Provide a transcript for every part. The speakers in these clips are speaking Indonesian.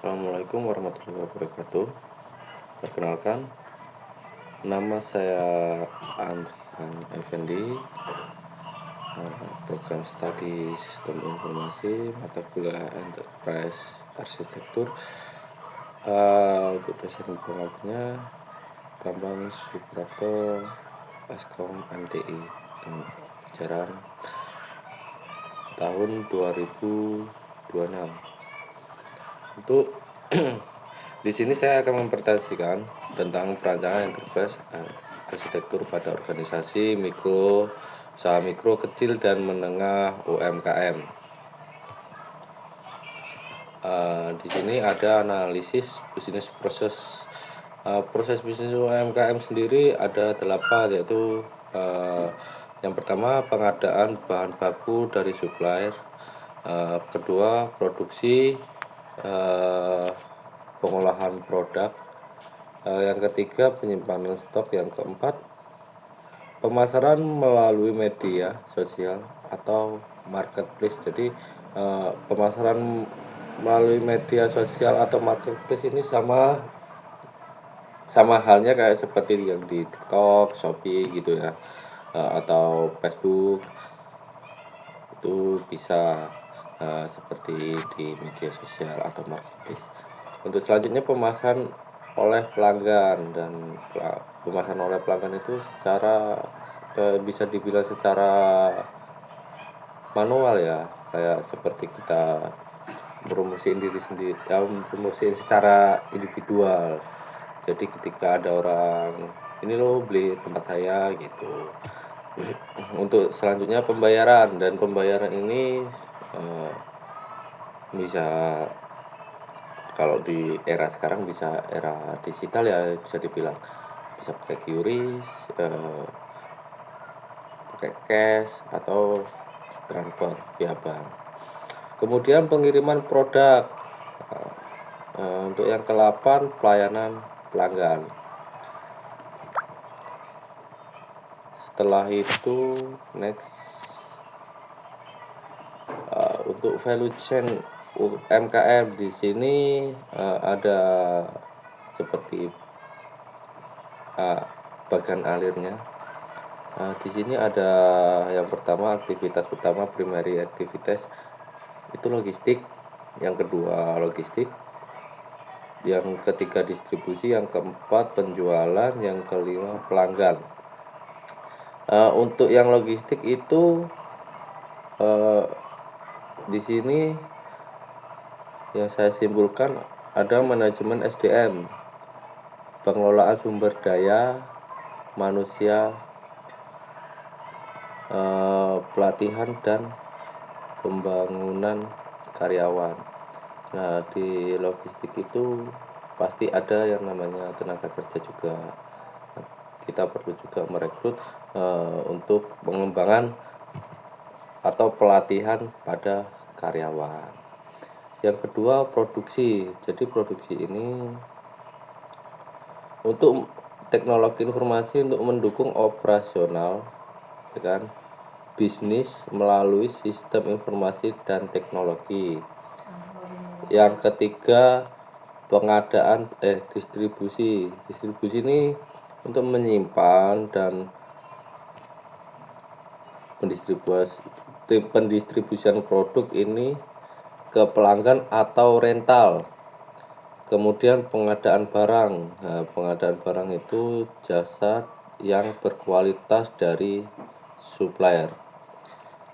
Assalamualaikum warahmatullahi wabarakatuh. Perkenalkan, nama saya Andrian Effendi, program studi Sistem Informasi, mata kuliah Enterprise Arsitektur. Untuk dosen pengajarnya Bambang Suprapto, Askom MTI, pelajaran tahun 2026. Untuk di sini saya akan mempresentasikan tentang perancangan enterprise arsitektur pada organisasi mikro, usaha mikro, kecil dan menengah UMKM. Di sini ada analisis bisnis proses. Proses bisnis UMKM sendiri ada 8, yaitu yang pertama pengadaan bahan baku dari supplier, kedua produksi, pengolahan produk, yang ketiga penyimpanan stok, yang keempat pemasaran melalui media sosial atau marketplace. Jadi pemasaran melalui media sosial atau marketplace ini sama halnya kayak seperti yang di TikTok, Shopee gitu ya, atau Facebook. Itu bisa seperti di media sosial atau marketplace. Untuk selanjutnya pemasaran oleh pelanggan, dan pemasaran oleh pelanggan itu secara bisa dibilang secara manual ya, kayak seperti kita promosiin diri sendiri, promosiin secara individual. Jadi ketika ada orang ini loh beli tempat saya gitu. Untuk selanjutnya pembayaran, dan pembayaran ini bisa, kalau di era sekarang bisa era digital ya, bisa dibilang bisa pakai QRIS, pakai cash atau transfer via bank. Kemudian pengiriman produk, untuk yang ke-8 pelayanan pelanggan. Setelah itu next, untuk value chain UMKM di sini ada seperti bagian alirnya. Di sini ada yang pertama aktivitas utama, primary aktivitas itu logistik, yang kedua logistik, yang ketiga distribusi, yang keempat penjualan, yang kelima pelanggan. Untuk yang logistik itu di sini yang saya simpulkan ada manajemen SDM, pengelolaan sumber daya manusia, pelatihan dan pembangunan karyawan. Nah, di logistik itu pasti ada yang namanya tenaga kerja juga. Kita perlu juga merekrut untuk pengembangan atau pelatihan pada karyawan. Yang kedua produksi. Jadi produksi ini untuk teknologi informasi untuk mendukung operasional, ya kan, bisnis melalui sistem informasi dan teknologi. Yang ketiga pengadaan distribusi. Distribusi ini untuk menyimpan dan pendistribusian produk ini ke pelanggan atau rental. Kemudian pengadaan barang. Nah, pengadaan barang itu jasa yang berkualitas dari supplier.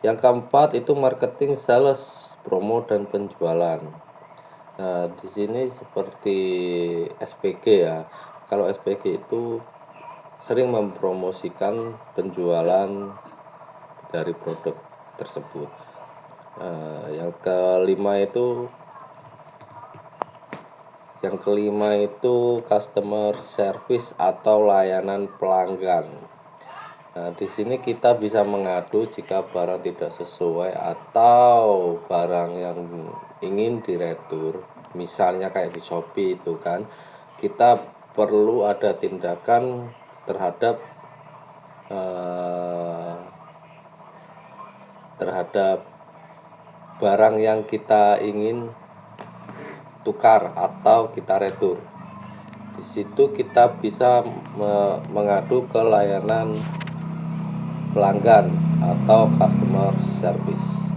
Yang keempat itu marketing, sales, promo dan penjualan. Nah, di sini seperti SPG ya. Kalau SPG itu sering mempromosikan penjualan dari produk tersebut. Yang kelima itu customer service atau layanan pelanggan. Nah, di sini kita bisa mengadu jika barang tidak sesuai atau barang yang ingin diretur. Misalnya kayak di Shopee itu kan, kita perlu ada tindakan terhadap barang yang kita ingin tukar atau kita retur. Di situ kita bisa mengadu ke layanan pelanggan atau customer service.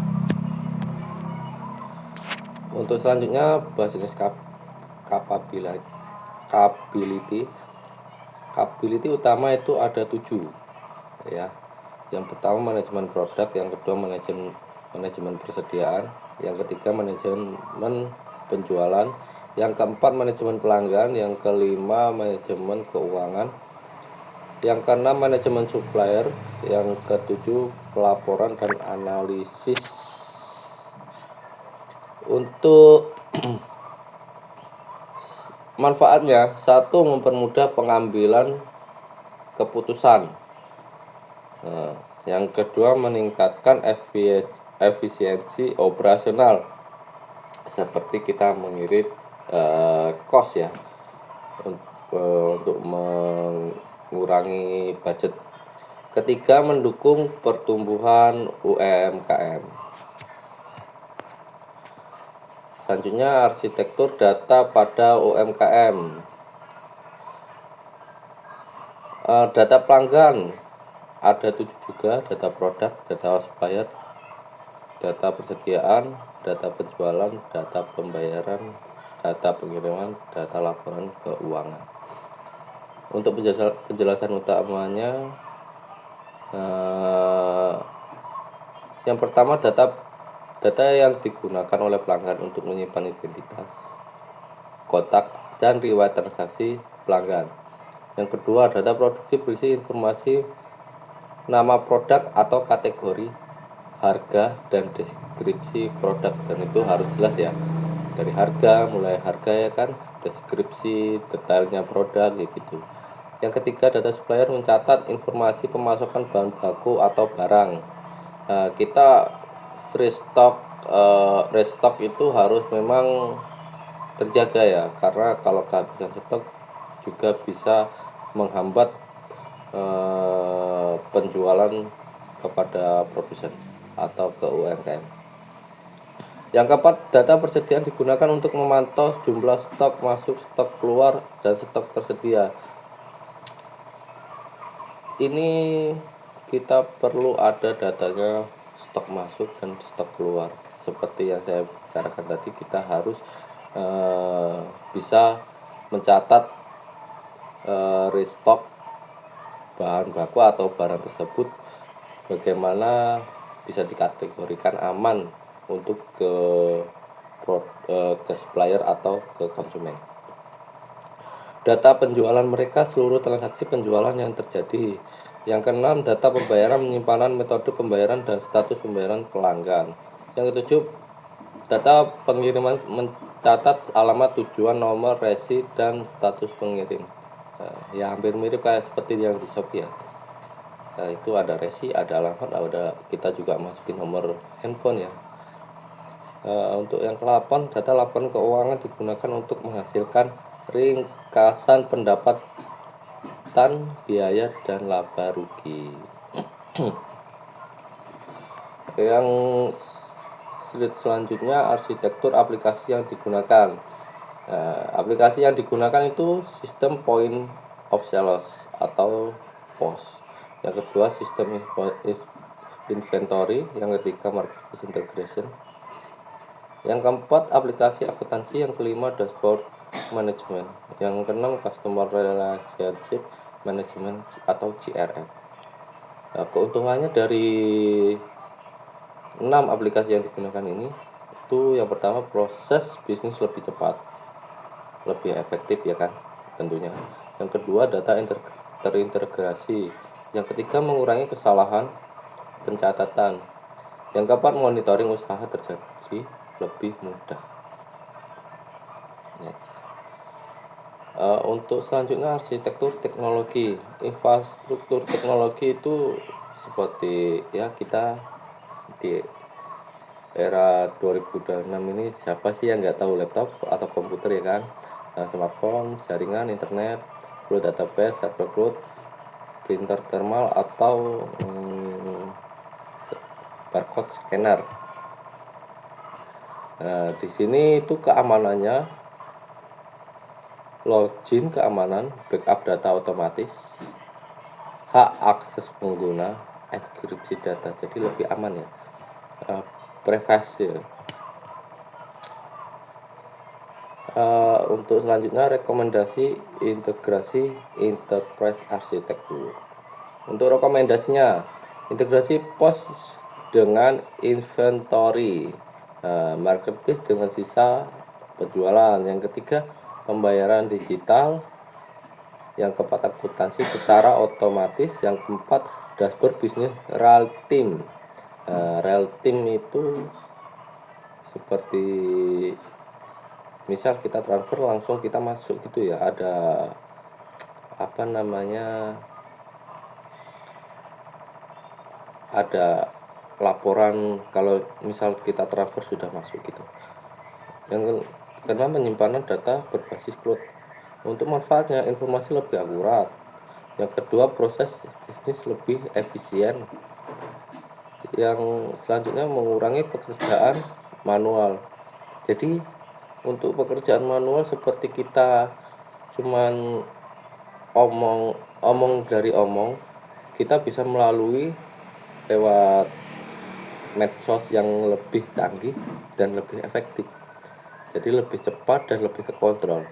Untuk selanjutnya bahas jenis capability utama itu ada 7 ya. Yang pertama manajemen produk, yang kedua manajemen persediaan, yang ketiga manajemen penjualan, yang keempat manajemen pelanggan, yang kelima manajemen keuangan, yang keenam manajemen supplier, yang ketujuh pelaporan dan analisis. Untuk manfaatnya, satu, mempermudah pengambilan keputusan. Yang kedua, meningkatkan efisiensi operasional, seperti kita mengirit cost ya, untuk mengurangi budget. Ketiga, mendukung pertumbuhan UMKM. Selanjutnya, arsitektur data pada UMKM. Data pelanggan ada 7 juga: data produk, data supplier, data persediaan, data penjualan, data pembayaran, data pengiriman, data laporan keuangan. Untuk penjelasan utamanya, yang pertama, data yang digunakan oleh pelanggan untuk menyimpan identitas, kontak, dan riwayat transaksi pelanggan. Yang kedua, data produksi berisi informasi nama produk atau kategori, harga, dan deskripsi produk, dan itu harus jelas ya, dari harga, mulai harga ya kan, deskripsi detailnya produk ya gitu. Yang ketiga, data supplier mencatat informasi pemasokan bahan baku atau barang. Kita free stock, restock itu harus memang terjaga ya, karena kalau kehabisan stok juga bisa menghambat penjualan kepada produsen atau ke UMKM. Yang keempat, data persediaan digunakan untuk memantau jumlah stok masuk, stok keluar, dan stok tersedia. Ini kita perlu ada datanya stok masuk dan stok keluar. Seperti yang saya bicarakan tadi, kita harus bisa mencatat restock bahan baku atau barang tersebut, bagaimana bisa dikategorikan aman untuk ke supplier atau ke konsumen. Data penjualan mereka, seluruh transaksi penjualan yang terjadi. Yang keenam, data pembayaran, penyimpanan, metode pembayaran, dan status pembayaran pelanggan. Yang ketujuh, data pengiriman, mencatat alamat tujuan, nomor resi, dan status pengirim. Ya hampir mirip kayak seperti yang di Shopee ya. Itu ada resi, ada alamat, ada, kita juga masukin nomor handphone ya. Untuk yang ke-8, data laporan keuangan digunakan untuk menghasilkan ringkasan pendapatan, biaya, dan laba rugi. Yang selanjutnya, arsitektur aplikasi yang digunakan. Aplikasi yang digunakan itu sistem point of sales atau POS. Yang kedua, sistem inventory. Yang ketiga, marketplace integration. Yang keempat, aplikasi akuntansi. Yang kelima, dashboard management. Yang keenam, customer relationship management atau CRM. Keuntungannya dari 6 aplikasi yang digunakan ini, itu yang pertama, proses bisnis lebih cepat, lebih efektif ya kan tentunya. Yang kedua, data terintegrasi. Yang ketiga, mengurangi kesalahan pencatatan. Yang keempat, monitoring usaha terjadi lebih mudah. Next. Untuk selanjutnya, arsitektur teknologi. Infrastruktur teknologi itu seperti ya, kita di era 2006 ini siapa sih yang nggak tahu laptop atau komputer ya kan, smartphone, jaringan internet, perlu database, server cloud, printer thermal, atau barcode scanner. Di sini itu keamanannya login keamanan, backup data otomatis, hak akses pengguna, enkripsi data, jadi lebih aman ya. Privasi ya. Untuk selanjutnya rekomendasi integrasi enterprise architecture. Untuk rekomendasinya, integrasi POS dengan inventory, marketplace dengan sisa penjualan. Yang ketiga, pembayaran digital. Yang keempat, akuntansi secara otomatis. Yang keempat, dashboard bisnis real time. Real time itu seperti misal kita transfer langsung kita masuk gitu ya, ada apa namanya, ada laporan kalau misal kita transfer sudah masuk gitu. Yang karena penyimpanan data berbasis cloud. Untuk manfaatnya, informasi lebih akurat. Yang kedua, proses bisnis lebih efisien. Yang selanjutnya, mengurangi pekerjaan manual. Jadi untuk pekerjaan manual seperti kita cuman omong dari omong, kita bisa melalui lewat medsos yang lebih canggih dan lebih efektif, jadi lebih cepat dan lebih kekontrol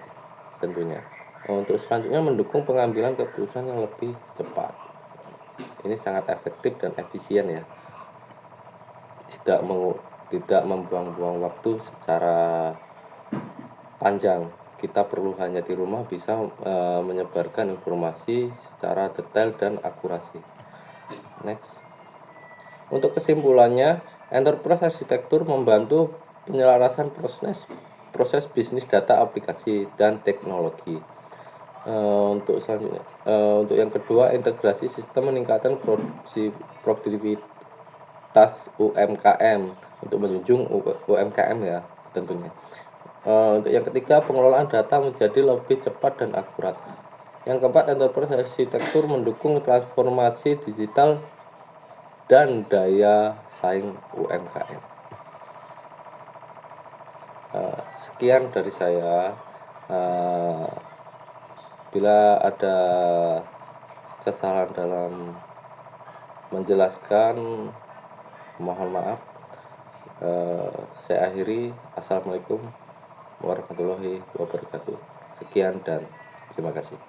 tentunya. Untuk selanjutnya, mendukung pengambilan keputusan yang lebih cepat. Ini sangat efektif dan efisien ya, tidak membuang-buang waktu secara panjang. Kita perlu hanya di rumah bisa menyebarkan informasi secara detail dan akurasi. Next. Untuk kesimpulannya, enterprise arsitektur membantu penyelarasan proses bisnis data aplikasi dan teknologi. Untuk selanjutnya, untuk yang kedua, integrasi sistem meningkatkan produktivitas UMKM untuk menjunjung UMKM ya tentunya. Untuk yang ketiga, pengelolaan data menjadi lebih cepat dan akurat. Yang keempat, enterprise arsitektur mendukung transformasi digital dan daya saing UMKM. Sekian dari saya. Bila ada kesalahan dalam menjelaskan, mohon maaf. Saya akhiri. Assalamualaikum warahmatullahi wabarakatuh. Sekian dan terima kasih.